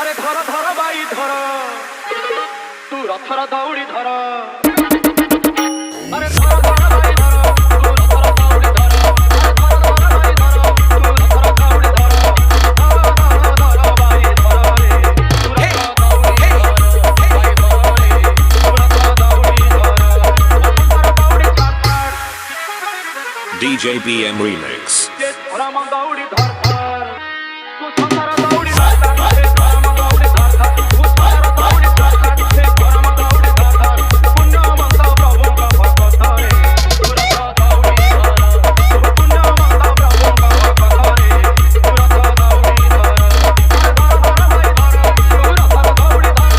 আরে ধর ধর বাই ধর তু রথর দৌড়ি ধর আরে ধর ধর বাই ধর তু রথর দৌড়ি ধর ধর ধর বাই ধর তু রথর দৌড়ি ধর ধর ধর বাই ধর রে তু রথর দৌড়ি ধর বাই ধর রে তু রথর দৌড়ি ধর DJ BM Remix. রাম দৌড়ি ধর ধর তু সংসার দৌড়ি ধর ধর রাম দৌড়ি ধর ধর তু সংসার দৌড়ি ধর ধর রাম দৌড়ি ধর ধর পুণ্য মন্ত প্রভুଙ୍କ ভক্তরে তু রথ দৌড়ি ধর পুণ্য মন্ত প্রভুଙ୍କ ভক্তরে তু রথ দৌড়ি ধর ধর ধর বাই ধর তু রথ দৌড়ি ধর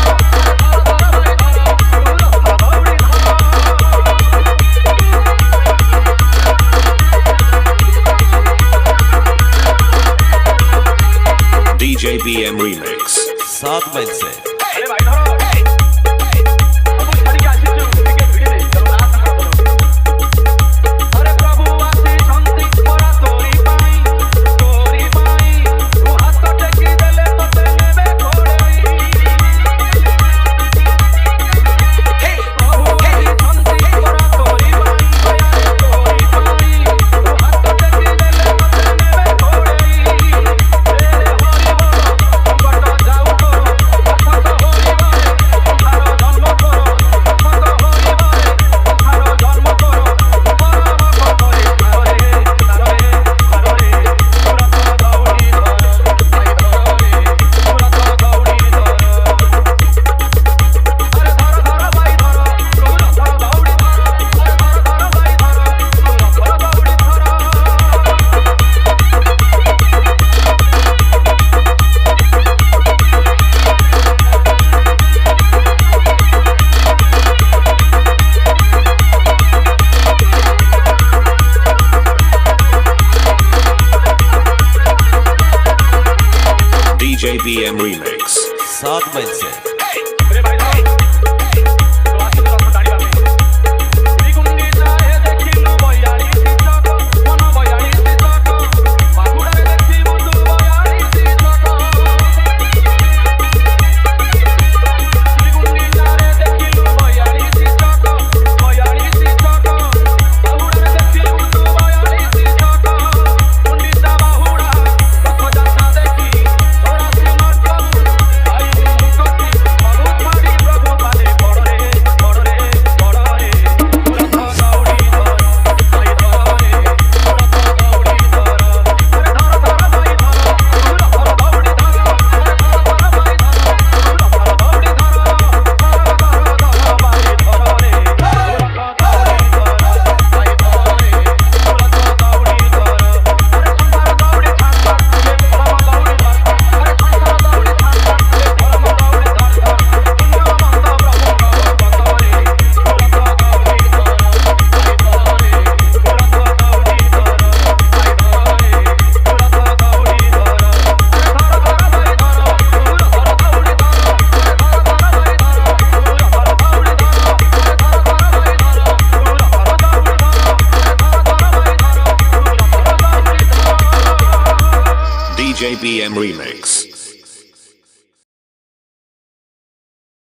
ধর ধর বাই ধর তু রথ দৌড়ি ধর DJ BM Remix. 7 मई से अरे भाई धरो प्रभु छाड़ी के आसीଛୁ ଟିକେ ଭିଡି ଦେ ଚलो ନା ସାଙ୍ଗା बोलो अरे प्रभु आसी शांति परा तोरी पाई तू हाथ टेकी देले तते नेबे घोड़ेई हे प्रभु आसी शांति परा तोरी पाई तोरी पाई तू हाथ टेकी देले तते नेबे घोड़ेई रे हरि बोलो संकट जाऊ तोरो अथत होई बारे संसार जन्म करो अथत होई बारे संसार जन्म करो परम पदरे तारे तारे तारे सुरत दौड़ी धर भाई धर रे सुरत दौड़ी धर अरे धर धर भाई धर सुरत दौड़ी धर अरे धर धर भाई धर सुरत दौड़ी धर DJ BM Remix. 7 मई से अरे भाई धर तो आसी रथ टाणिबा पे श्रीगुंडी जाए देखिलु बयाड़ी सीचक मन बयाड़ी सीचक बाहुड़ारे देखिबु तू बयाड़ी सीचक श्रीगुंडी जाए देखिलु बयाड़ी सीचक बाहुड़ारे देखिबु तू बयाड़ी सीचक गुंडीचा बाहुड़ा रथ जाता देखी तोरा सिमर प्रभु आई मुक्ति प्रभु छाड़ी प्रभु पाले पड़रे पड़रे पड़रे रथ दौड़ी धर भाई धर रे रथ दौड़ी धर अरे धर धर भाई धर रथ दौड़ी धर अरे धर धर भाई धर रथ दौड़ी धर धर धर भाई धर रे रथ दौड़ी धर भाई धर रे रथ दौड़ी धर अरे संसार दौड़ी छाड़ छाड़ ले धर्म दौड़ी धर अरे संसार दौड़ी छाड़ छाड़ ले धर्म दौड़ी धर धर पुण्य मत प्रभुଙ୍କ भक्तरे रथ दौड़ी धर भाई धर रे रथ दौड़ी धर भाई धर रे रथ दौड़ी धर अरे धर धर भाई धर रथ दौड़ी धर अरे धर धर भाई धर रथ दौड़ी धर अरे धर धर भाई धर रथ दौड़ी धर अरे धर धर भाई धर DJ BM Remix.